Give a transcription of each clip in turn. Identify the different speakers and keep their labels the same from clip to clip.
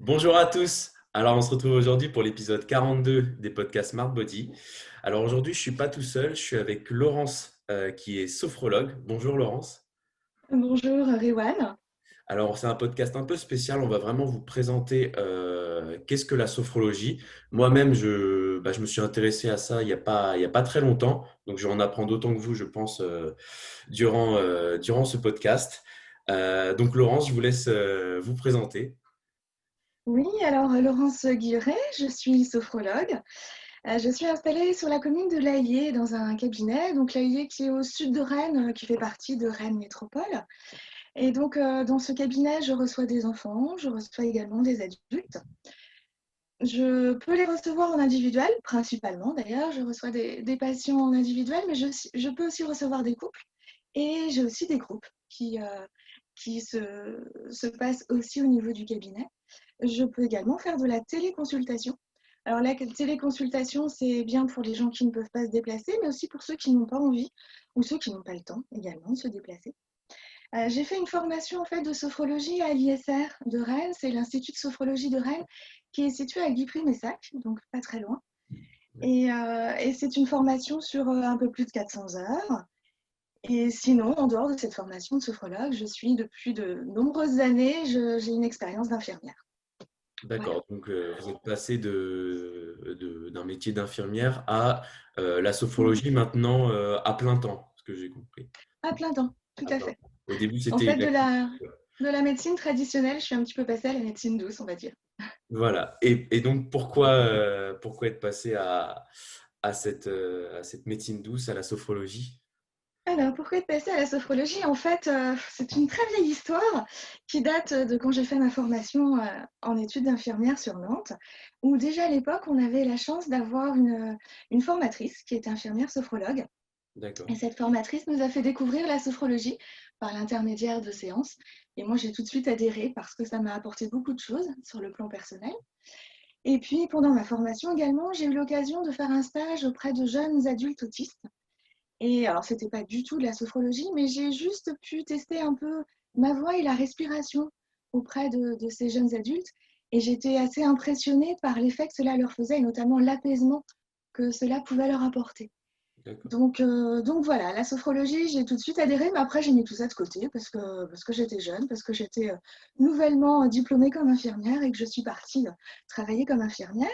Speaker 1: Bonjour à tous. Alors, on se retrouve aujourd'hui pour l'épisode 42 des podcasts Smart Body. Alors, aujourd'hui, je suis pas tout seul, je suis avec Laurence, qui est sophrologue. Bonjour Laurence.
Speaker 2: Bonjour Riwan.
Speaker 1: Alors, c'est un podcast un peu spécial. On va vraiment vous présenter qu'est-ce que la sophrologie. Moi-même, je me suis intéressé à ça il y a pas très longtemps. Donc, je vais en apprendre autant que vous, je pense, durant ce podcast. Donc, Laurence, je vous laisse vous présenter.
Speaker 2: Oui, alors Laurence Guilleret, je suis sophrologue. Je suis installée sur la commune de L'Allier dans un cabinet, donc L'Allier qui est au sud de Rennes, qui fait partie de Rennes Métropole. Et donc dans ce cabinet, je reçois des enfants, je reçois également des adultes. Je peux les recevoir en individuel, principalement d'ailleurs. Je reçois des patients en individuel, mais je peux aussi recevoir des couples. Et j'ai aussi des groupes qui se passent aussi au niveau du cabinet. Je peux également faire de la téléconsultation. Alors la téléconsultation, c'est bien pour les gens qui ne peuvent pas se déplacer, mais aussi pour ceux qui n'ont pas envie ou ceux qui n'ont pas le temps également de se déplacer. J'ai fait une formation en fait de sophrologie à l'ISR de Rennes, c'est l'Institut de sophrologie de Rennes qui est situé à Guipry-Messac, donc pas très loin. Et c'est une formation sur un peu plus de 400 heures. Et sinon, en dehors de cette formation de sophrologue, je suis depuis de nombreuses années, j'ai une expérience d'infirmière. Voilà.
Speaker 1: D'accord, donc vous êtes passé d'un métier d'infirmière à la
Speaker 2: Mhm.
Speaker 1: sophrologie maintenant à plein temps, ce que j'ai compris.
Speaker 2: À plein temps, tout
Speaker 1: À
Speaker 2: à
Speaker 1: plein
Speaker 2: fait.
Speaker 1: temps. Au début,
Speaker 2: En
Speaker 1: c'était
Speaker 2: fait,
Speaker 1: une activité.
Speaker 2: de la médecine traditionnelle, je suis un petit peu passée à la médecine douce, on va dire.
Speaker 1: Voilà. Et donc, pourquoi être passé à cette médecine douce, à la sophrologie?
Speaker 2: Alors, pourquoi être passée à la sophrologie? En fait, c'est une très vieille histoire qui date de quand j'ai fait ma formation en études d'infirmière sur Nantes, où déjà à l'époque, on avait la chance d'avoir une formatrice qui était infirmière sophrologue.
Speaker 1: D'accord.
Speaker 2: Et cette formatrice nous a fait découvrir la sophrologie par l'intermédiaire de séances. Et moi, j'ai tout de suite adhéré parce que ça m'a apporté beaucoup de choses sur le plan personnel. Et puis, pendant ma formation également, j'ai eu l'occasion de faire un stage auprès de jeunes adultes autistes. Et alors, c'était pas du tout de la sophrologie, mais j'ai juste pu tester un peu ma voix et la respiration auprès de ces jeunes adultes. Et j'étais assez impressionnée par l'effet que cela leur faisait, et notamment l'apaisement que cela pouvait leur apporter.
Speaker 1: D'accord.
Speaker 2: Donc voilà, la sophrologie, j'ai tout de suite adhéré, mais après j'ai mis tout ça de côté parce que j'étais jeune, parce que j'étais nouvellement diplômée comme infirmière et que je suis partie travailler comme infirmière.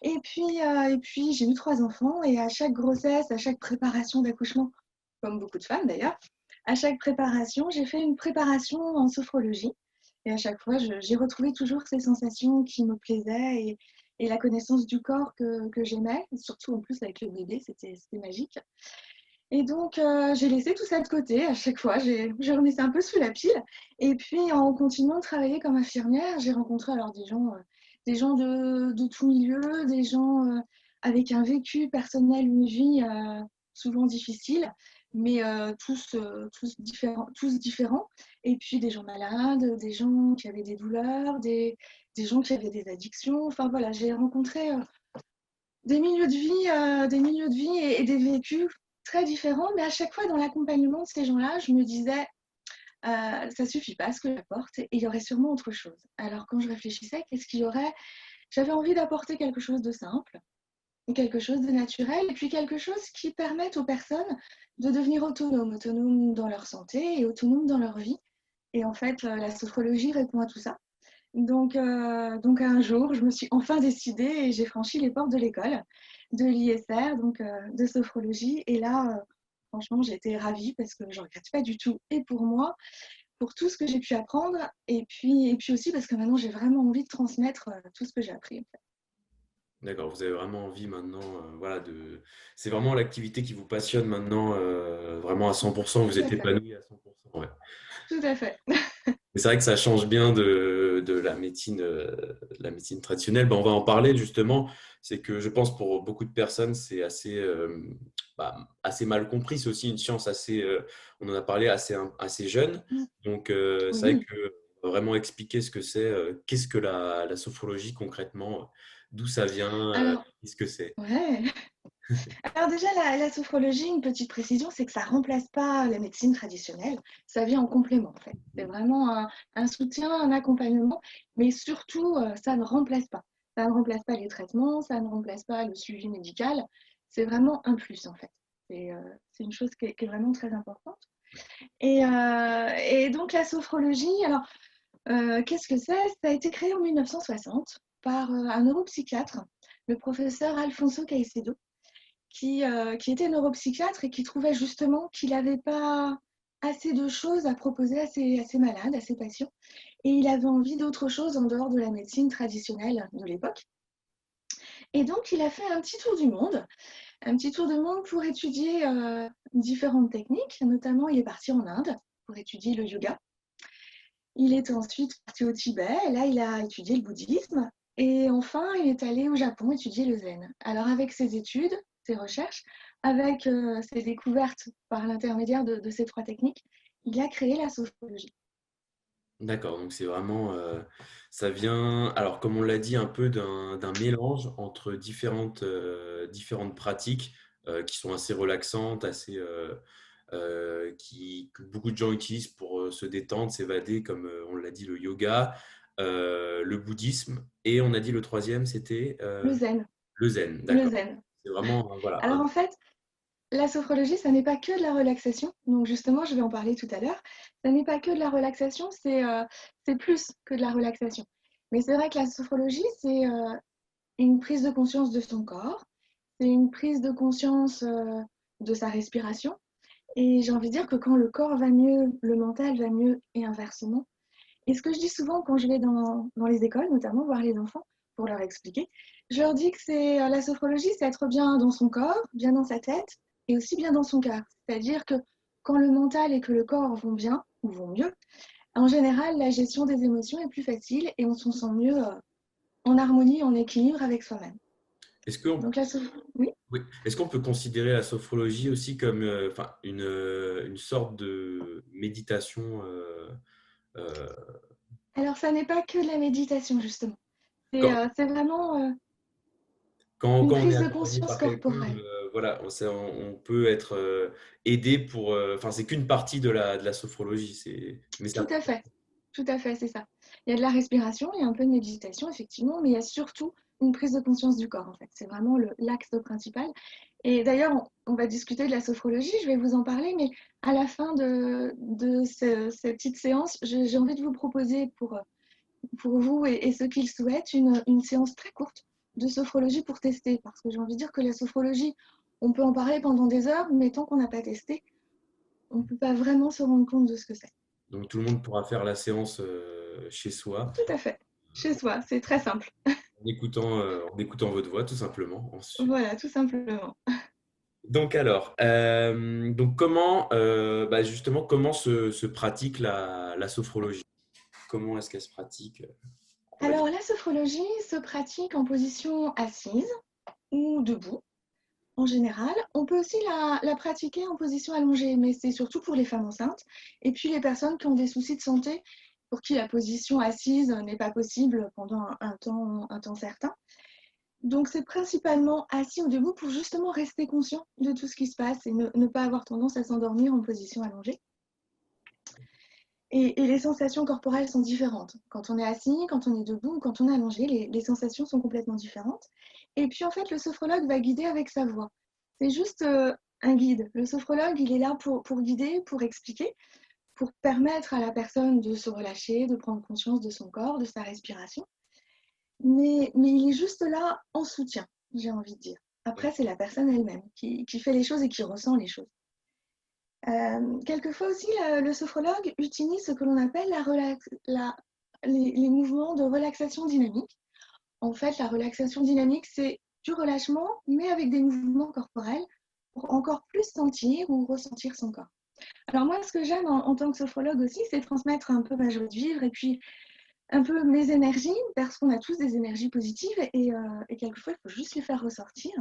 Speaker 2: Et puis j'ai eu trois enfants et à chaque grossesse, à chaque préparation d'accouchement, comme beaucoup de femmes d'ailleurs, à chaque préparation, j'ai fait une préparation en sophrologie. Et à chaque fois, j'ai retrouvé toujours ces sensations qui me plaisaient et la connaissance du corps que j'aimais, surtout en plus avec le bébé, c'était magique. Et donc, j'ai laissé tout ça de côté à chaque fois. Je remis ça un peu sous la pile. Et puis, en continuant de travailler comme infirmière, j'ai rencontré alors des gens de tout milieu, des gens avec un vécu personnel, une vie souvent difficile, mais tous différents. Et puis, des gens malades, des gens qui avaient des douleurs, des gens qui avaient des addictions. Enfin, voilà, j'ai rencontré des milieux de vie et des vécus très différents, mais à chaque fois dans l'accompagnement de ces gens-là, je me disais, ça suffit pas ce que j'apporte et il y aurait sûrement autre chose. Alors quand je réfléchissais, qu'est-ce qu'il y aurait? J'avais envie d'apporter quelque chose de simple, quelque chose de naturel, et puis quelque chose qui permette aux personnes de devenir autonomes, autonomes dans leur santé et autonomes dans leur vie. Et en fait, la sophrologie répond à tout ça. Donc un jour, je me suis enfin décidée et j'ai franchi les portes de l'école, de l'ISR, de sophrologie. Et là, franchement, j'étais ravie parce que je ne regrette pas du tout. Et pour moi, pour tout ce que j'ai pu apprendre, et puis aussi parce que maintenant, j'ai vraiment envie de transmettre tout ce que j'ai appris.
Speaker 1: D'accord, vous avez vraiment envie maintenant, voilà, c'est vraiment l'activité qui vous passionne maintenant, vraiment à 100%, vous
Speaker 2: Tout
Speaker 1: êtes
Speaker 2: à fait.
Speaker 1: épanoui à 100%, ouais.
Speaker 2: Tout à fait.
Speaker 1: Mais c'est vrai que ça change bien de la médecine traditionnelle. Ben, on va en parler justement. C'est que je pense pour beaucoup de personnes, c'est assez mal compris. C'est aussi une science on en a parlé assez jeune. Donc, c'est vrai
Speaker 2: Oui.
Speaker 1: que vraiment expliquer ce que c'est, qu'est-ce que la sophrologie concrètement, d'où ça vient,
Speaker 2: Alors,
Speaker 1: qu'est-ce que c'est.
Speaker 2: ouais. Alors déjà, la sophrologie, une petite précision, c'est que ça ne remplace pas la médecine traditionnelle, ça vient en complément en fait. C'est vraiment un soutien, un accompagnement, mais surtout, ça ne remplace pas. Ça ne remplace pas les traitements, ça ne remplace pas le suivi médical, c'est vraiment un plus en fait. C'est une chose qui est vraiment très importante. Et donc la sophrologie, alors qu'est-ce que c'est? Ça a été créé en 1960 par un neuropsychiatre, le professeur Alfonso Caicedo, qui était neuropsychiatre et qui trouvait justement qu'il n'avait pas assez de choses à proposer à ses malades, à ses patients. Et il avait envie d'autre chose en dehors de la médecine traditionnelle de l'époque. Et donc, il a fait un petit tour du monde pour étudier différentes techniques. Notamment, il est parti en Inde pour étudier le yoga. Il est ensuite parti au Tibet. Et là, il a étudié le bouddhisme. Et enfin, il est allé au Japon étudier le zen. Alors, avec ses études, ses recherches, avec ses découvertes par l'intermédiaire de ces trois techniques, il a créé la sophrologie.
Speaker 1: D'accord, donc c'est vraiment, ça vient, alors comme on l'a dit, un peu d'un mélange entre différentes pratiques qui sont assez relaxantes, que beaucoup de gens utilisent pour se détendre, s'évader, comme on l'a dit, le yoga, le bouddhisme, et on a dit le troisième, c'était
Speaker 2: Le zen.
Speaker 1: le zen.
Speaker 2: Le
Speaker 1: D'accord.
Speaker 2: zen.
Speaker 1: C'est vraiment, voilà.
Speaker 2: Alors en fait, la sophrologie, ça n'est pas que de la relaxation. Donc justement, je vais en parler tout à l'heure. Ça n'est pas que de la relaxation, c'est plus que de la relaxation. Mais c'est vrai que la sophrologie, c'est une prise de conscience de son corps, c'est une prise de conscience de sa respiration. Et j'ai envie de dire que quand le corps va mieux, le mental va mieux et inversement. Et ce que je dis souvent quand je vais dans les écoles, notamment voir les enfants, pour leur expliquer, je leur dis que la sophrologie, c'est être bien dans son corps, bien dans sa tête et aussi bien dans son cœur. C'est-à-dire que quand le mental et que le corps vont bien ou vont mieux, en général, la gestion des émotions est plus facile et on s'en sent mieux en harmonie, en équilibre avec soi-même.
Speaker 1: Est-ce qu'on
Speaker 2: Donc oui.
Speaker 1: Oui. Est-ce qu'on peut considérer la sophrologie aussi comme enfin, une sorte de méditation euh,
Speaker 2: Alors ça n'est pas que de la méditation justement.
Speaker 1: quand,
Speaker 2: C'est vraiment une
Speaker 1: quand on est
Speaker 2: prise de
Speaker 1: accompagné
Speaker 2: conscience
Speaker 1: par quelqu'un,
Speaker 2: corporelle.
Speaker 1: voilà, on peut être aidé pour. Enfin, c'est qu'une partie de la sophrologie, mais
Speaker 2: Tout
Speaker 1: ça.
Speaker 2: à fait, tout à fait, c'est ça. Il y a de la respiration, il y a un peu de méditation, effectivement, mais il y a surtout une prise de conscience du corps, en fait. C'est vraiment l'axe principal. Et d'ailleurs, on va discuter de la sophrologie, je vais vous en parler, mais à la fin de cette petite séance, j'ai envie de vous proposer pour vous et ceux qui le souhaitent une séance très courte de sophrologie pour tester, parce que j'ai envie de dire que la sophrologie, on peut en parler pendant des heures, mais tant qu'on n'a pas testé, on ne peut pas vraiment se rendre compte de ce que c'est.
Speaker 1: Donc tout le monde pourra faire la séance chez soi
Speaker 2: Tout à fait. Chez soi, c'est très simple.
Speaker 1: en écoutant votre voix, tout simplement.
Speaker 2: Voilà, tout simplement.
Speaker 1: Donc alors, donc comment, bah justement, comment se pratique la sophrologie? Comment est-ce qu'elle se pratique? On va dire.
Speaker 2: Alors, la sophrologie se pratique en position assise ou debout, en général. On peut aussi la pratiquer en position allongée, mais c'est surtout pour les femmes enceintes et puis les personnes qui ont des soucis de santé, pour qui la position assise n'est pas possible pendant un temps certain. Donc, c'est principalement assis ou debout pour justement rester conscient de tout ce qui se passe et ne pas avoir tendance à s'endormir en position allongée. Et les sensations corporelles sont différentes. Quand on est assis, quand on est debout, quand on est allongé, les sensations sont complètement différentes. Et puis en fait, le sophrologue va guider avec sa voix. C'est juste un guide. Le sophrologue, il est là pour guider, pour expliquer, pour permettre à la personne de se relâcher, de prendre conscience de son corps, de sa respiration. Mais il est juste là en soutien, j'ai envie de dire. Après, c'est la personne elle-même qui fait les choses et qui ressent les choses. Quelquefois aussi, le sophrologue utilise ce que l'on appelle les mouvements de relaxation dynamique. En fait, la relaxation dynamique, c'est du relâchement, mais avec des mouvements corporels pour encore plus sentir ou ressentir son corps. Alors moi, ce que j'aime en tant que sophrologue aussi, c'est transmettre un peu ma joie de vivre et puis un peu mes énergies, parce qu'on a tous des énergies positives et quelquefois, il faut juste les faire ressortir.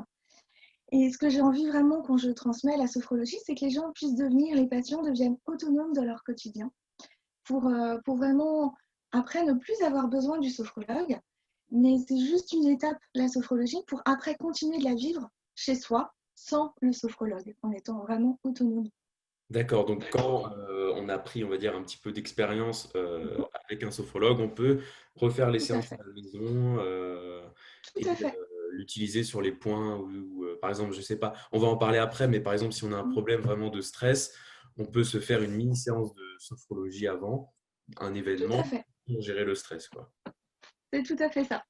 Speaker 2: Et ce que j'ai envie vraiment quand je transmets la sophrologie, c'est que les gens puissent devenir, les patients deviennent autonomes dans leur quotidien pour vraiment, après, ne plus avoir besoin du sophrologue. Mais c'est juste une étape, la sophrologie, pour après continuer de la vivre chez soi, sans le sophrologue, en étant vraiment autonome.
Speaker 1: D'accord, donc quand on a pris, on va dire, un petit peu d'expérience
Speaker 2: Mhm.
Speaker 1: avec un sophrologue, on peut refaire les
Speaker 2: Tout à
Speaker 1: séances
Speaker 2: fait,
Speaker 1: à la maison
Speaker 2: tout
Speaker 1: et
Speaker 2: à fait.
Speaker 1: l'utiliser sur les points où, par exemple, je sais pas, on va en parler après, mais par exemple, si on a un
Speaker 2: Mm.
Speaker 1: problème vraiment de stress, on peut se faire une mini séance de sophrologie avant un
Speaker 2: Tout
Speaker 1: événement
Speaker 2: à fait,
Speaker 1: pour gérer le stress, quoi.
Speaker 2: c'est tout à fait ça.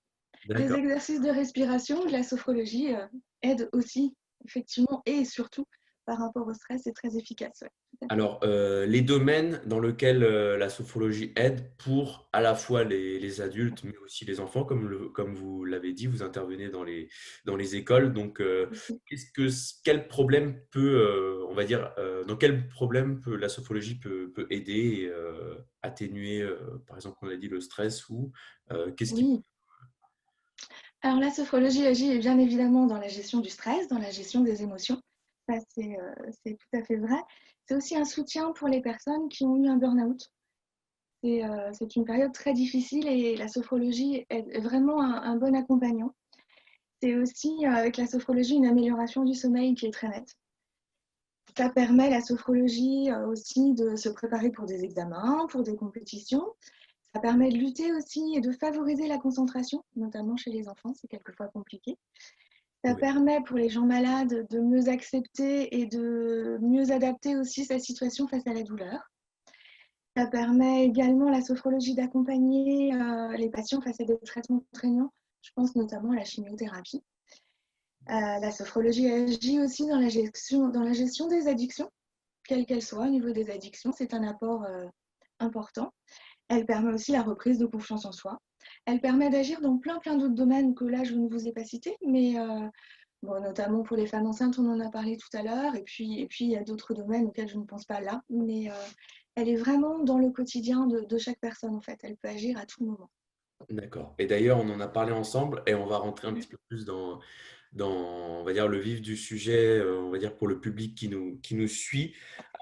Speaker 2: Les
Speaker 1: D'accord.
Speaker 2: exercices de respiration, de la sophrologie aident aussi, effectivement, et surtout par rapport au stress, c'est très efficace. Ouais, tout à fait.
Speaker 1: Alors, les domaines dans lesquels la sophrologie aide pour à la fois les adultes, mais aussi les enfants, comme vous l'avez dit, vous intervenez dans les écoles. Donc,
Speaker 2: Aussi.
Speaker 1: quel problème peut, on va dire, dans quel problème la sophrologie peut aider et atténuer, par exemple, on a dit le stress ou qu'est-ce qui...
Speaker 2: Oui. Alors la sophrologie agit bien évidemment dans la gestion du stress, dans la gestion des émotions. Ça, c'est tout à fait vrai. C'est aussi un soutien pour les personnes qui ont eu un burn-out. C'est une période très difficile et la sophrologie est vraiment un bon accompagnant. C'est aussi avec la sophrologie une amélioration du sommeil qui est très nette. Ça permet la sophrologie aussi de se préparer pour des examens, pour des compétitions. Ça permet de lutter aussi et de favoriser la concentration, notamment chez les enfants, c'est quelquefois compliqué. Ça
Speaker 1: Oui,
Speaker 2: permet pour les gens malades de mieux accepter et de mieux adapter aussi sa situation face à la douleur. Ça permet également la sophrologie d'accompagner les patients face à des traitements contraignants. Je pense notamment à la chimiothérapie. La sophrologie agit aussi dans la gestion des addictions, quelles qu'elles soient au niveau des addictions. C'est un apport important. Elle permet aussi la reprise de confiance en soi. Elle permet d'agir dans plein d'autres domaines que là, je ne vous ai pas cités, mais bon, notamment pour les femmes enceintes, on en a parlé tout à l'heure. Et puis, il y a d'autres domaines auxquels je ne pense pas là. Mais elle est vraiment dans le quotidien de chaque personne, en fait. Elle peut agir à tout moment.
Speaker 1: d'accord. Et d'ailleurs, on en a parlé ensemble et on va rentrer un
Speaker 2: Mm.
Speaker 1: petit peu plus dans, on va dire, le vif du sujet, on va dire, pour le public qui nous suit.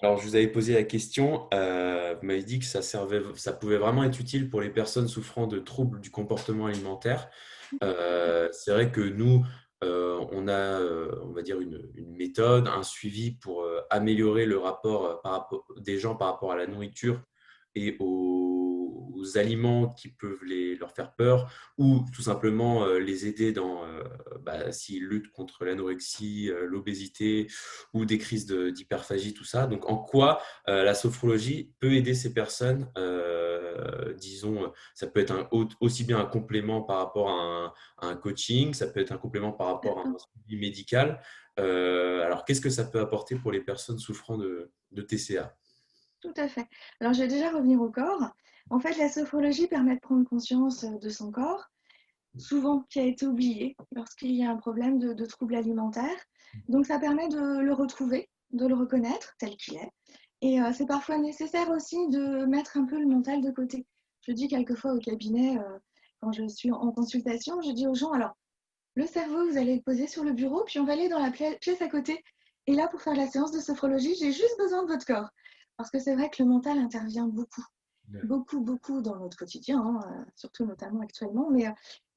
Speaker 1: Alors, je vous avais posé la question, vous m'avez dit que ça pouvait vraiment être utile pour les personnes souffrant de troubles du comportement alimentaire. C'est vrai que nous, on a, on va dire, une méthode, un suivi pour améliorer le rapport, des gens par rapport à la nourriture et aux aliments qui peuvent leur faire peur ou tout simplement les aider s'ils luttent contre l'anorexie, l'obésité ou des crises d'hyperphagie, tout ça. Donc, en quoi la sophrologie peut aider ces personnes, disons, ça peut être aussi bien un complément par rapport à un coaching, ça peut être un complément par rapport à un
Speaker 2: D'accord.
Speaker 1: suivi médical. Alors, qu'est-ce que ça peut apporter pour les personnes souffrant de TCA?
Speaker 2: Tout à fait. Alors, je vais déjà revenir au corps. En fait, la sophrologie permet de prendre conscience de son corps, souvent qui a été oublié lorsqu'il y a un problème de trouble alimentaire. Donc, ça permet de le retrouver, de le reconnaître tel qu'il est. Et c'est parfois nécessaire aussi de mettre un peu le mental de côté. Je dis quelquefois au cabinet, quand je suis en consultation, je dis aux gens, alors, le cerveau, vous allez le poser sur le bureau, puis on va aller dans la pièce à côté. Et là, pour faire la séance de sophrologie, j'ai juste besoin de votre corps. Parce que c'est vrai que le mental intervient beaucoup, beaucoup dans notre quotidien, hein, surtout notamment actuellement. Mais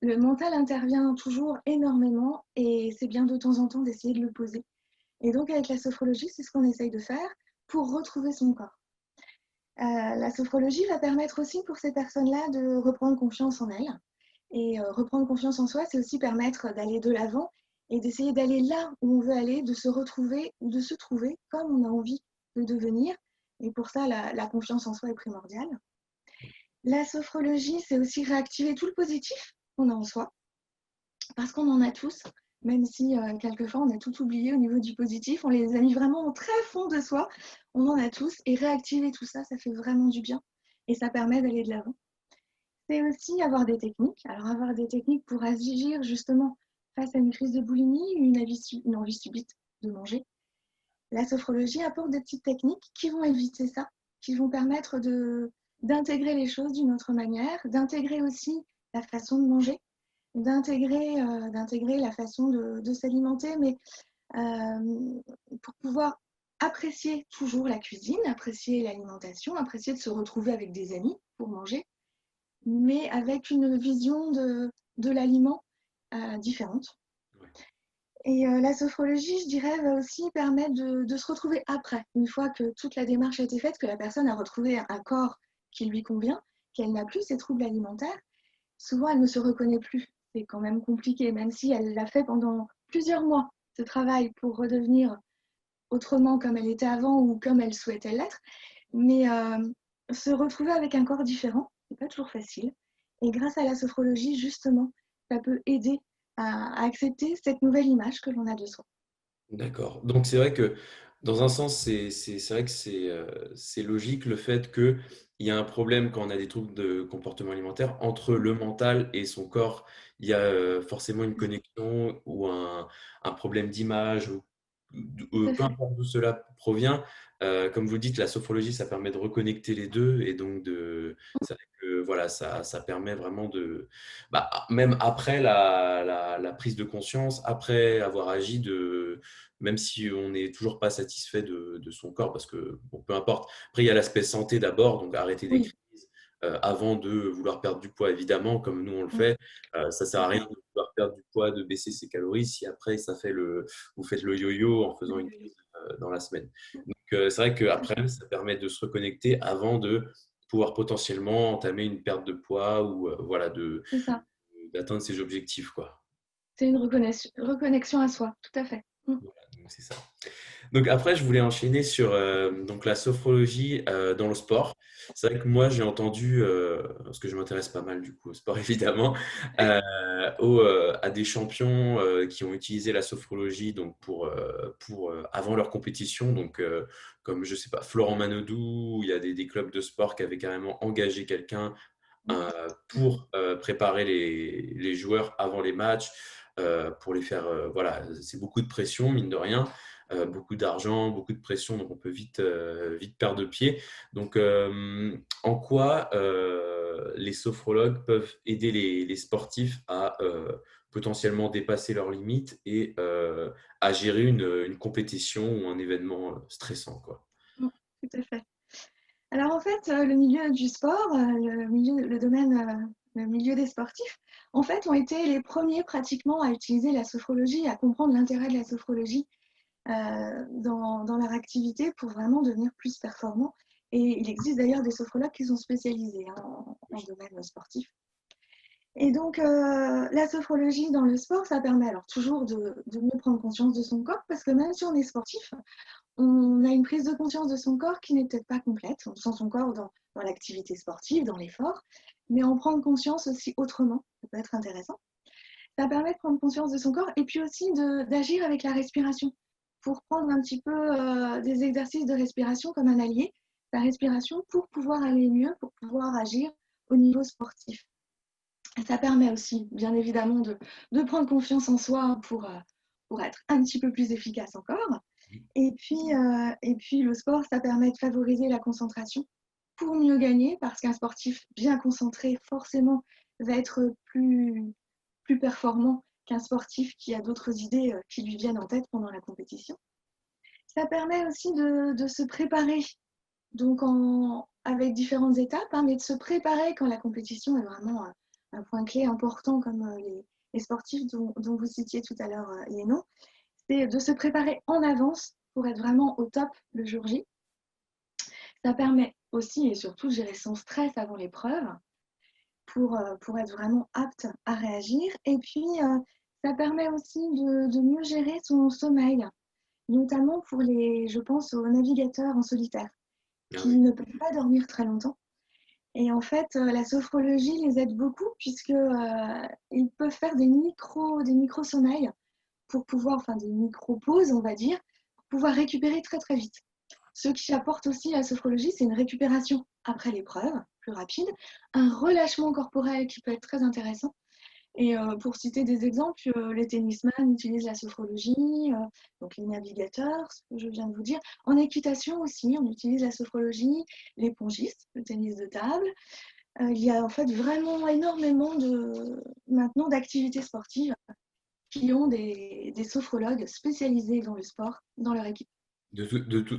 Speaker 2: le mental intervient toujours énormément et c'est bien de temps en temps d'essayer de le poser. Et donc, avec la sophrologie, c'est ce qu'on essaye de faire pour retrouver son corps. La sophrologie va permettre aussi pour ces personnes-là de reprendre confiance en elles. Et reprendre confiance en soi, c'est aussi permettre d'aller de l'avant et d'essayer d'aller là où on veut aller, de se retrouver ou de se trouver comme on a envie de devenir. Et pour ça, la confiance en soi est primordiale. La sophrologie, c'est aussi réactiver tout le positif qu'on a en soi, parce qu'on en a tous, même si quelquefois on a tout oublié au niveau du positif, on les a mis vraiment au très fond de soi, on en a tous, et réactiver tout ça, ça fait vraiment du bien, et ça permet d'aller de l'avant. C'est aussi avoir des techniques, alors avoir des techniques pour agir justement face à une crise de boulimie, une envie subite de manger. La sophrologie apporte des petites techniques qui vont éviter ça, qui vont permettre d'intégrer les choses d'une autre manière, d'intégrer aussi la façon de manger, d'intégrer la façon de s'alimenter, mais pour pouvoir apprécier toujours la cuisine, apprécier l'alimentation, apprécier de se retrouver avec des amis pour manger, mais avec une vision de l'aliment différente.
Speaker 1: Ouais.
Speaker 2: Et la sophrologie, je dirais, va aussi permettre de se retrouver après, une fois que toute la démarche a été faite, que la personne a retrouvé un corps qui lui convient, qu'elle n'a plus ses troubles alimentaires. Souvent, elle ne se reconnaît plus. C'est quand même compliqué, même si elle l'a fait pendant plusieurs mois, ce travail, pour redevenir autrement comme elle était avant ou comme elle souhaitait l'être. Mais se retrouver avec un corps différent, c'est pas toujours facile. Et grâce à la sophrologie, justement, ça peut aider à accepter cette nouvelle image que l'on a de soi.
Speaker 1: D'accord. Donc c'est vrai que dans un sens, c'est vrai que c'est logique le fait qu'il y a un problème quand on a des troubles de comportement alimentaire entre le mental et son corps. Il y a forcément une connexion ou un problème d'image
Speaker 2: Tout à
Speaker 1: peu
Speaker 2: fait.
Speaker 1: importe d'où cela provient. Comme vous dites, la sophrologie, ça permet de reconnecter les deux et donc c'est vrai que voilà, ça permet vraiment bah, même après la prise de conscience, après avoir agi même si on n'est toujours pas satisfait de son corps, parce que bon, peu importe. Après, il y a l'aspect santé d'abord, donc arrêter les
Speaker 2: Oui.
Speaker 1: crises avant de vouloir perdre du poids, évidemment, comme nous on le
Speaker 2: Mm,
Speaker 1: fait. Ça
Speaker 2: tout
Speaker 1: sert
Speaker 2: à
Speaker 1: à
Speaker 2: fait.
Speaker 1: rien de vouloir perdre du poids, de baisser ses calories, si après vous faites le yo-yo en faisant une crise dans la semaine. Donc c'est vrai
Speaker 2: Tout à
Speaker 1: qu'après,
Speaker 2: fait.
Speaker 1: ça permet de se reconnecter avant de pouvoir potentiellement entamer une perte de poids ou voilà,
Speaker 2: C'est ça.
Speaker 1: d'atteindre ses objectifs, quoi.
Speaker 2: C'est une reconnexion à soi. Tout à fait. Mm.
Speaker 1: Voilà, donc c'est ça. Donc après, je voulais enchaîner sur donc la sophrologie dans le sport. C'est vrai que moi, j'ai entendu, parce que je m'intéresse pas mal du coup au sport évidemment, à des champions qui ont utilisé la sophrologie donc pour avant leur compétition. Donc comme je sais pas, Florent Manodou, il y a des clubs de sport qui avaient carrément engagé quelqu'un pour préparer les joueurs avant les matchs, pour les faire, voilà, c'est beaucoup de pression, mine de rien, beaucoup d'argent, beaucoup de pression, donc on peut vite perdre de pied. Donc, en quoi les sophrologues peuvent aider les sportifs à potentiellement dépasser leurs limites et à gérer une compétition ou un événement stressant, quoi.
Speaker 2: Mm. Tout à fait. Alors en fait, le milieu du sport, le domaine, le milieu des sportifs, en fait, ont été les premiers pratiquement à utiliser la sophrologie, à comprendre l'intérêt de la sophrologie dans leur activité pour vraiment devenir plus performants. Et il existe d'ailleurs des sophrologues qui sont spécialisés en domaine sportif. Et donc, la sophrologie dans le sport, ça permet alors toujours de mieux prendre conscience de son corps, parce que même si on est sportif, on a une prise de conscience de son corps qui n'est peut-être pas complète. On sent son corps dans l'activité sportive, dans l'effort, mais en prendre conscience aussi autrement, ça peut être intéressant. Ça permet de prendre conscience de son corps et puis aussi d'agir avec la respiration pour prendre un petit peu des exercices de respiration comme un allié, la respiration pour pouvoir aller mieux, pour pouvoir agir au niveau sportif. Et ça permet aussi, bien évidemment, de prendre confiance en soi pour être un petit peu plus efficace encore. Et puis, le sport, ça permet de favoriser la concentration pour mieux gagner, parce qu'un sportif bien concentré, forcément, va être plus performant qu'un sportif qui a d'autres idées qui lui viennent en tête pendant la compétition. Ça permet aussi de se préparer, donc avec différentes étapes, hein, mais de se préparer quand la compétition est vraiment un point clé important, comme les sportifs dont vous citiez tout à l'heure les noms. C'est de se préparer en avance pour être vraiment au top le jour J. Ça permet aussi et surtout de gérer son stress avant l'épreuve pour être vraiment apte à réagir. Et puis, ça permet aussi de mieux gérer son sommeil, notamment pour je pense, aux navigateurs en solitaire
Speaker 1: Ah
Speaker 2: qui
Speaker 1: oui.
Speaker 2: ne peuvent pas dormir très longtemps. Et en fait, la sophrologie les aide beaucoup puisque ils peuvent faire des micro-sommeils pour pouvoir, enfin des micro-pauses, on va dire, pour pouvoir récupérer très très vite. Ce qui apporte aussi la sophrologie, c'est une récupération après l'épreuve, plus rapide, un relâchement corporel qui peut être très intéressant. Et pour citer des exemples, les tennisman utilisent la sophrologie, donc les navigateurs, ce que je viens de vous dire. En équitation aussi, on utilise la sophrologie, les pongistes, le tennis de table. Il y a en fait vraiment énormément maintenant d'activités sportives qui ont des sophrologues spécialisés dans le sport, dans leur équipe.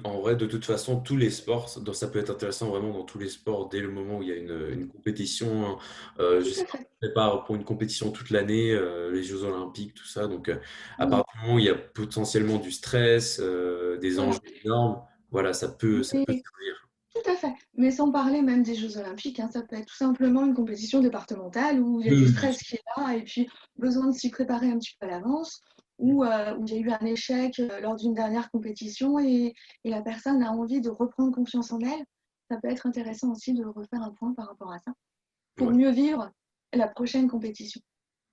Speaker 1: En vrai, de toute façon, tous les sports, ça peut être intéressant vraiment dans tous les sports dès le moment où il y a une compétition, hein. Je
Speaker 2: Tout
Speaker 1: sais
Speaker 2: à
Speaker 1: pas,
Speaker 2: fait.
Speaker 1: je prépare pour une compétition toute l'année, les Jeux Olympiques, tout ça. Donc, à
Speaker 2: Oui,
Speaker 1: partir du moment où il y a potentiellement du stress, des enjeux
Speaker 2: voilà.
Speaker 1: énormes, voilà, ça peut
Speaker 2: Mais
Speaker 1: servir.
Speaker 2: tout à fait. Mais sans parler même des Jeux Olympiques, hein, ça peut être tout simplement une compétition départementale où il y a
Speaker 1: Oui,
Speaker 2: du
Speaker 1: oui, bien sûr.
Speaker 2: stress qui est là et puis besoin de s'y préparer un petit peu à l'avance, où il y a eu un échec lors d'une dernière compétition et la personne a envie de reprendre confiance en elle. Ça peut être intéressant aussi de refaire un point par rapport à ça pour
Speaker 1: Ouais.
Speaker 2: mieux vivre la prochaine compétition.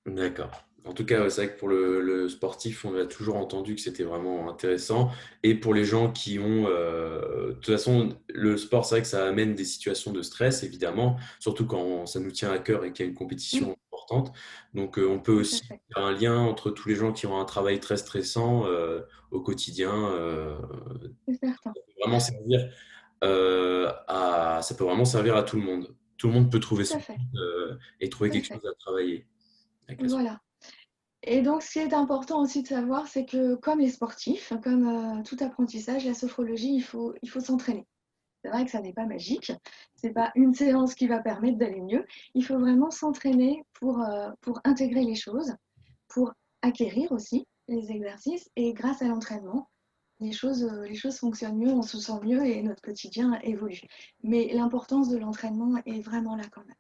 Speaker 1: D'accord. En tout cas, ouais, c'est vrai que pour le sportif, on a toujours entendu que c'était vraiment intéressant. Et pour les gens qui ont... de toute façon, le sport, c'est vrai que ça amène des situations de stress, évidemment, surtout quand ça nous tient à cœur et qu'il y a une compétition
Speaker 2: Oui,
Speaker 1: importante. Donc, on peut
Speaker 2: tout à
Speaker 1: aussi
Speaker 2: fait.
Speaker 1: faire un lien entre tous les gens qui ont un travail très stressant au quotidien.
Speaker 2: C'est certain.
Speaker 1: Ça peut vraiment servir ça peut vraiment servir à tout le monde. Tout le monde peut trouver
Speaker 2: Tout
Speaker 1: son
Speaker 2: à fait.
Speaker 1: compte et trouver
Speaker 2: Tout à
Speaker 1: quelque
Speaker 2: fait.
Speaker 1: chose à travailler avec le sport.
Speaker 2: Voilà. Et donc, ce qui est important aussi de savoir, c'est que comme les sportifs, comme tout apprentissage, la sophrologie, il faut s'entraîner. C'est vrai que ça n'est pas magique, c'est pas une séance qui va permettre d'aller mieux. Il faut vraiment s'entraîner pour intégrer les choses, pour acquérir aussi les exercices. Et grâce à l'entraînement, les choses fonctionnent mieux, on se sent mieux et notre quotidien évolue. Mais l'importance de l'entraînement est vraiment là quand même.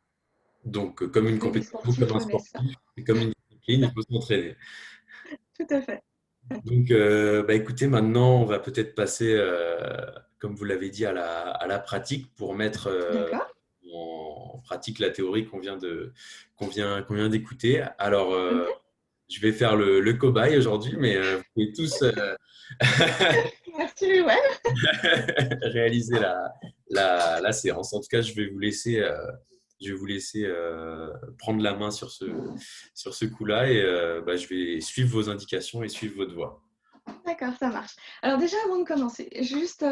Speaker 1: Donc, comme une
Speaker 2: Et les
Speaker 1: compétition, comme
Speaker 2: sportifs
Speaker 1: un
Speaker 2: connaissent ça.
Speaker 1: sportif, c'est comme une
Speaker 2: C'est
Speaker 1: discipline,
Speaker 2: ça,
Speaker 1: il faut s'entraîner.
Speaker 2: tout à fait.
Speaker 1: Donc, bah, écoutez, maintenant, on va peut-être passer, comme vous l'avez dit, à la pratique pour mettre
Speaker 2: D'accord?
Speaker 1: en pratique la théorie qu'on vient d'écouter. Alors,
Speaker 2: Ok.
Speaker 1: je vais faire le cobaye aujourd'hui, mais vous pouvez tous
Speaker 2: Merci, ouais.
Speaker 1: réaliser la séance. En tout cas, je vais vous laisser prendre la main sur ce coup-là et bah, je vais suivre vos indications et suivre votre voie.
Speaker 2: D'accord, ça marche. Alors déjà, avant de commencer, juste,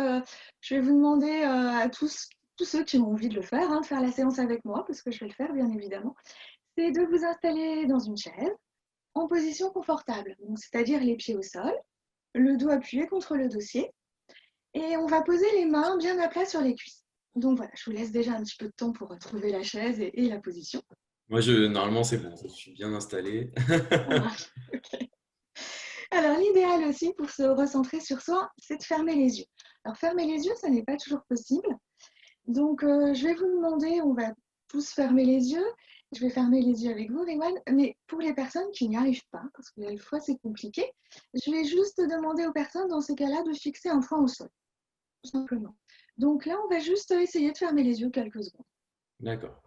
Speaker 2: je vais vous demander à tous ceux qui ont envie de le faire, hein, de faire la séance avec moi, parce que je vais le faire, bien évidemment, c'est de vous installer dans une chaise en position confortable, donc c'est-à-dire les pieds au sol, le dos appuyé contre le dossier, et on va poser les mains bien à plat sur les cuisses. Donc voilà, je vous laisse déjà un petit peu de temps pour trouver la chaise et la position.
Speaker 1: Moi, normalement, c'est bon, je suis bien installé.
Speaker 2: Ça marche. Ok. Alors, l'idéal aussi pour se recentrer sur soi, c'est de fermer les yeux. Alors, fermer les yeux, ça n'est pas toujours possible. Donc, je vais vous demander, on va tous fermer les yeux. Je vais fermer les yeux avec vous, Riwan. Mais pour les personnes qui n'y arrivent pas, parce que des fois c'est compliqué, je vais juste demander aux personnes dans ces cas-là de fixer un point au sol, tout simplement. Donc là, on va juste essayer de fermer les yeux quelques secondes.
Speaker 1: D'accord.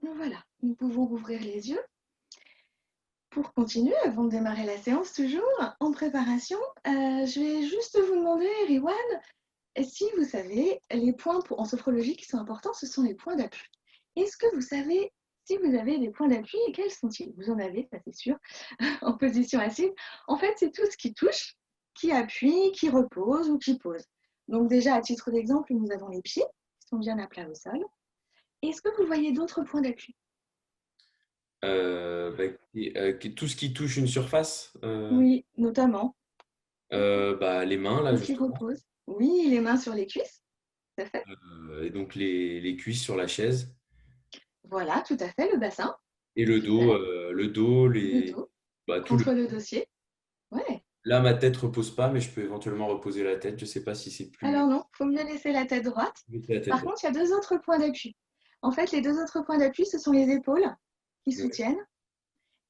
Speaker 2: Donc, voilà, nous pouvons rouvrir les yeux. Pour continuer, avant de démarrer la séance, toujours en préparation, je vais juste vous demander, Riwan, si vous savez, les points en sophrologie qui sont importants, ce sont les points d'appui. Est-ce que vous savez si vous avez des points d'appui et quels sont-ils? Vous en avez, ça c'est sûr, en position assise. En fait, c'est tout ce qui touche, qui appuie, qui repose ou qui pose. Donc déjà, à titre d'exemple, nous avons les pieds qui sont bien à plat au sol. Est-ce que vous voyez d'autres points d'appui?
Speaker 1: Bah, écoutez, tout ce qui touche une surface,
Speaker 2: Oui, notamment,
Speaker 1: bah, les mains, là,
Speaker 2: ou qui
Speaker 1: justement,
Speaker 2: repose. Oui, les mains sur les cuisses, tout à fait.
Speaker 1: et donc les cuisses sur la chaise,
Speaker 2: Voilà, tout à fait, le bassin,
Speaker 1: et
Speaker 2: super.
Speaker 1: le dos,
Speaker 2: Le dos,
Speaker 1: bah, tout le.
Speaker 2: contre le dossier. Ouais.
Speaker 1: Là, ma tête repose pas, mais je peux éventuellement reposer la tête. Je sais pas si c'est plus.
Speaker 2: Alors non, il faut mieux laisser la tête droite.
Speaker 1: Laisser la tête
Speaker 2: Par
Speaker 1: droite.
Speaker 2: contre, il y a deux autres points d'appui. En fait, les deux autres points d'appui, ce sont les épaules qui
Speaker 1: Ouais.
Speaker 2: soutiennent.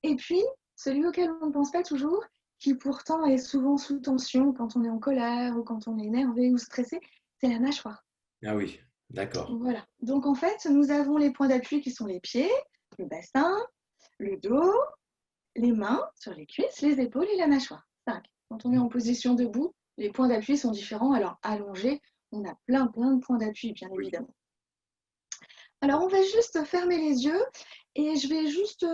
Speaker 2: Et puis, celui auquel on ne pense pas toujours, qui pourtant est souvent sous tension quand on est en colère ou quand on est énervé ou stressé, c'est la mâchoire.
Speaker 1: Ah oui, d'accord.
Speaker 2: Voilà. Donc en fait, nous avons les points d'appui qui sont les pieds, le bassin, le dos, les mains sur les cuisses, les épaules et la mâchoire. 5. Quand on est en position debout, les points d'appui sont différents. Alors allongé, on a plein de points d'appui, bien
Speaker 1: Oui.
Speaker 2: évidemment. Alors on va juste fermer les yeux et je vais juste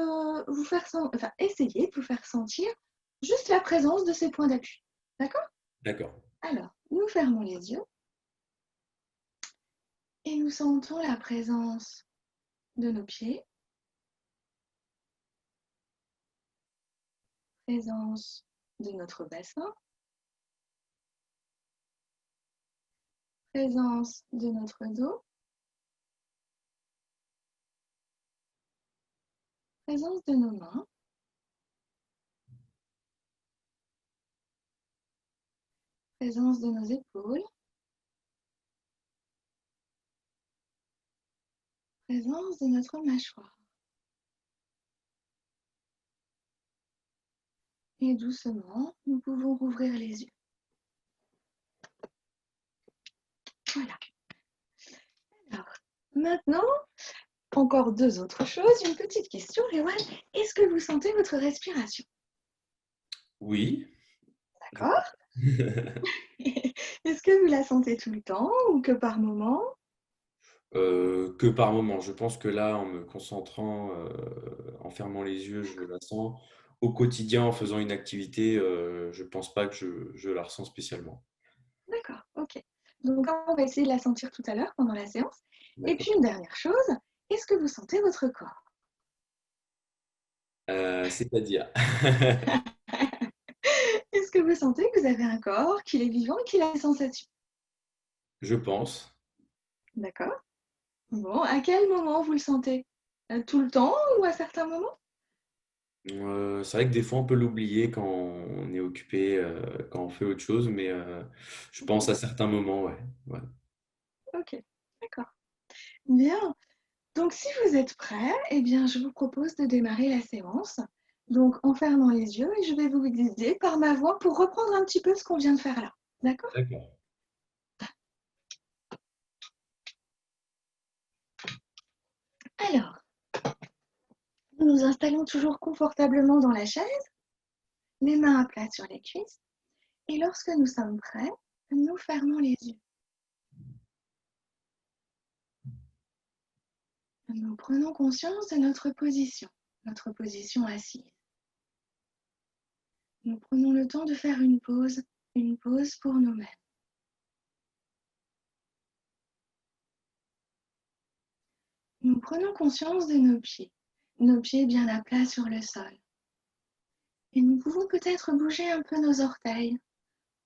Speaker 2: essayer de vous faire sentir juste la présence de ces points d'appui. D'accord?
Speaker 1: D'accord.
Speaker 2: Alors, nous fermons les yeux et nous sentons la présence de nos pieds, présence de notre bassin, présence de notre dos, présence de nos mains, présence de nos épaules, présence de notre mâchoire. Et doucement, nous pouvons rouvrir les yeux. Voilà. Alors, maintenant, encore deux autres choses. Une petite question, Réwan. Est-ce que vous sentez votre respiration?
Speaker 1: Oui.
Speaker 2: D'accord. Est-ce que vous la sentez tout le temps ou que par moment?
Speaker 1: Que par moment. Je pense que là, en me concentrant, en fermant les yeux, je la sens. Au quotidien, en faisant une activité, je pense pas que je la ressens spécialement.
Speaker 2: D'accord, ok. Donc, on va essayer de la sentir tout à l'heure pendant la séance. Et
Speaker 1: D'accord.
Speaker 2: puis, une dernière chose, est-ce que vous sentez votre corps?
Speaker 1: C'est-à-dire?
Speaker 2: Est-ce que vous sentez que vous avez un corps, qu'il est vivant et qu'il a des sensations?
Speaker 1: Je pense.
Speaker 2: D'accord. Bon, à quel moment vous le sentez? Tout le temps ou à certains moments?
Speaker 1: C'est vrai que des fois, on peut l'oublier quand on est occupé, quand on fait autre chose, mais je pense à certains moments, ouais. Ouais.
Speaker 2: Ok, d'accord. Bien. Donc, si vous êtes prêts, eh bien, je vous propose de démarrer la séance. Donc, en fermant les yeux, et je vais vous guider par ma voix pour reprendre un petit peu ce qu'on vient de faire là. D'accord?
Speaker 1: D'accord.
Speaker 2: Alors, nous nous installons toujours confortablement dans la chaise, les mains à plat sur les cuisses, et lorsque nous sommes prêts, nous fermons les yeux. Nous prenons conscience de notre position assise. Nous prenons le temps de faire une pause pour nous-mêmes. Nous prenons conscience de nos pieds bien à plat sur le sol. Et nous pouvons peut-être bouger un peu nos orteils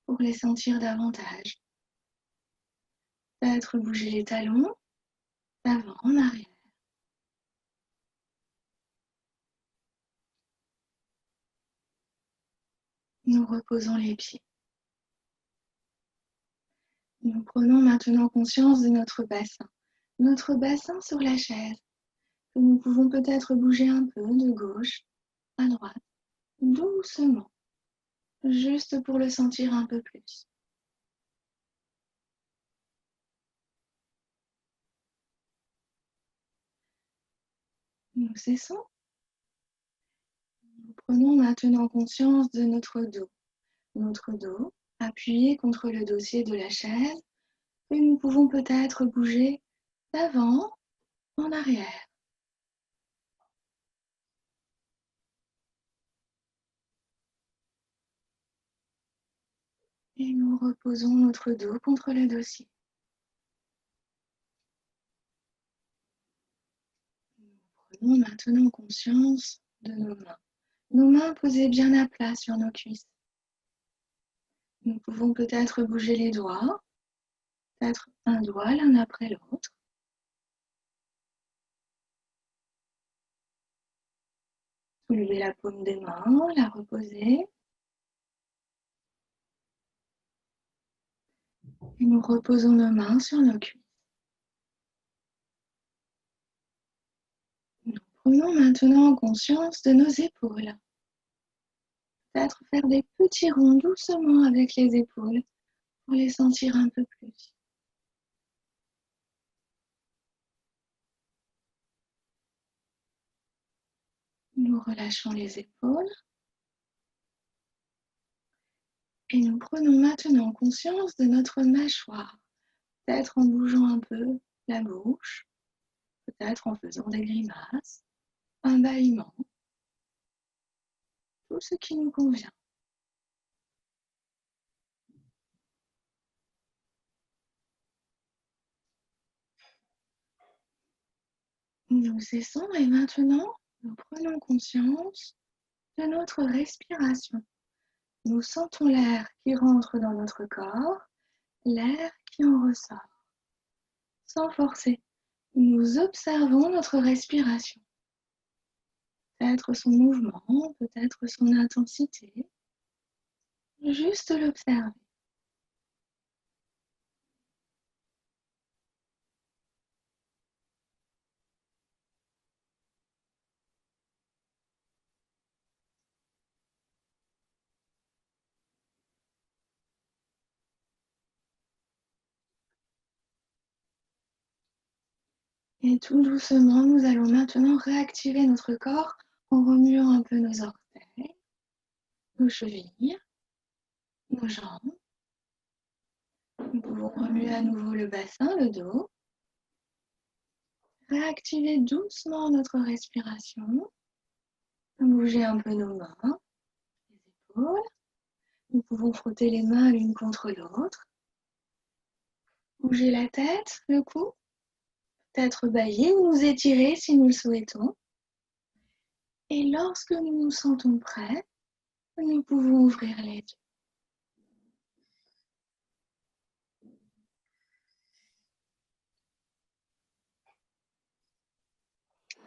Speaker 2: pour les sentir davantage. Peut-être bouger les talons d'avant en arrière. Nous reposons les pieds. Nous prenons maintenant conscience de notre bassin sur la chaise, que nous pouvons peut-être bouger un peu de gauche à droite, doucement, juste pour le sentir un peu plus. Nous cessons. Nous prenons maintenant conscience de notre dos appuyé contre le dossier de la chaise, et nous pouvons peut-être bouger d'avant en arrière. Et nous reposons notre dos contre le dossier. Nous prenons maintenant conscience de nos mains posées bien à plat sur nos cuisses. Nous pouvons peut-être bouger les doigts, peut-être un doigt l'un après l'autre. Soulever la paume des mains, la reposer. Et nous reposons nos mains sur nos cuisses. Nous prenons maintenant conscience de nos épaules. Peut-être faire des petits ronds doucement avec les épaules pour les sentir un peu plus. Nous relâchons les épaules et nous prenons maintenant conscience de notre mâchoire, peut-être en bougeant un peu la bouche, peut-être en faisant des grimaces, un bâillement, tout ce qui nous convient. Nous cessons et maintenant nous prenons conscience de notre respiration. Nous sentons l'air qui rentre dans notre corps, l'air qui en ressort. Sans forcer, nous observons notre respiration. Peut-être son mouvement, peut-être son intensité. Juste l'observer. Et tout doucement, nous allons maintenant réactiver notre corps en remuant un peu nos orteils, nos chevilles, nos jambes. Nous pouvons remuer à nouveau le bassin, le dos. Réactiver doucement notre respiration. Bouger un peu nos mains, les épaules. Nous pouvons frotter les mains l'une contre l'autre. Bouger la tête, le cou. Peut-être bailler ou nous étirer si nous le souhaitons. Et lorsque nous nous sentons prêts, nous pouvons ouvrir les yeux.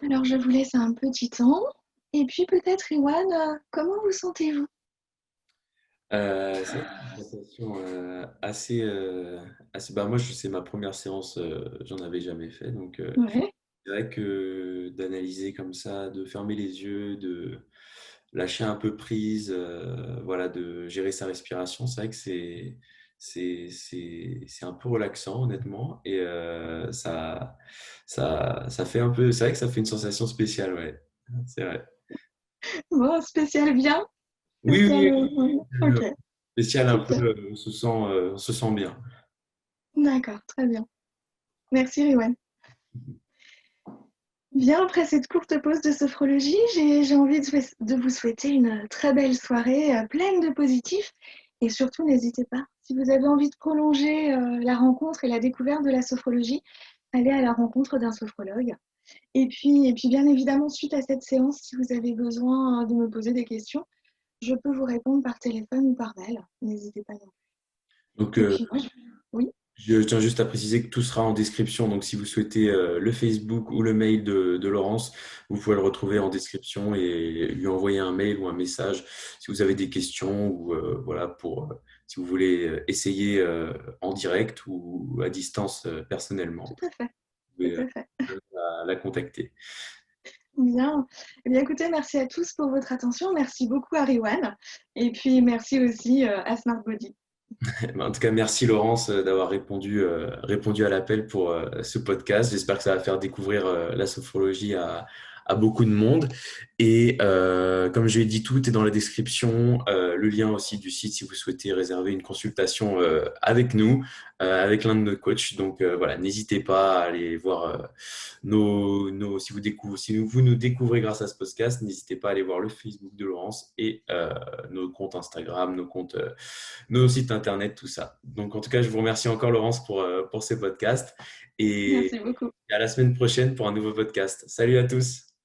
Speaker 2: Alors, je vous laisse un petit temps. Et puis, peut-être, Iwan, comment vous sentez-vous?
Speaker 1: C'est vrai que c'est une sensation assez. Bah, moi, c'est ma première séance, j'en avais jamais fait. Donc,
Speaker 2: Ouais.
Speaker 1: c'est vrai que d'analyser comme ça, de fermer les yeux, de lâcher un peu prise, voilà, de gérer sa respiration, c'est vrai que c'est un peu relaxant, honnêtement. Et ça fait un peu. C'est vrai que ça fait une sensation spéciale, ouais. C'est vrai.
Speaker 2: Bon, spécial bien?
Speaker 1: Oui,
Speaker 2: Spécial,
Speaker 1: oui, oui.
Speaker 2: ok,
Speaker 1: Spécial un peu,
Speaker 2: super.
Speaker 1: on se sent bien.
Speaker 2: D'accord, très bien. Merci, Riwan. Bien, après cette courte pause de sophrologie, j'ai envie de vous souhaiter une très belle soirée pleine de positifs. Et surtout, n'hésitez pas, si vous avez envie de prolonger la rencontre et la découverte de la sophrologie, allez à la rencontre d'un sophrologue. Et puis, bien évidemment, suite à cette séance, si vous avez besoin de me poser des questions, je peux vous répondre par téléphone ou par mail. N'hésitez pas non
Speaker 1: Donc,
Speaker 2: plus. Et puis, moi, oui,
Speaker 1: je tiens juste à préciser que tout sera en description. Donc, si vous souhaitez le Facebook ou le mail de Laurence, vous pouvez le retrouver en description et lui envoyer un mail ou un message si vous avez des questions ou voilà si vous voulez essayer en direct ou à distance personnellement.
Speaker 2: tout à fait,
Speaker 1: Vous pouvez
Speaker 2: tout à fait.
Speaker 1: la contacter.
Speaker 2: Bien. Eh bien, écoutez, merci à tous pour votre attention. Merci beaucoup à Riwan. Et puis, merci aussi à Smart Body.
Speaker 1: En tout cas, merci Laurence d'avoir répondu à l'appel pour ce podcast. J'espère que ça va faire découvrir la sophrologie à beaucoup de monde. Et comme je l'ai dit, tout est dans la description. Le lien aussi du site si vous souhaitez réserver une consultation avec nous, avec l'un de nos coachs. Donc voilà, n'hésitez pas à aller voir si vous nous découvrez grâce à ce podcast, n'hésitez pas à aller voir le Facebook de Laurence et nos comptes Instagram, nos sites internet, tout ça. Donc, en tout cas, je vous remercie encore, Laurence, pour ces podcasts et
Speaker 2: Merci beaucoup.
Speaker 1: à la semaine prochaine pour un nouveau podcast. Salut à tous.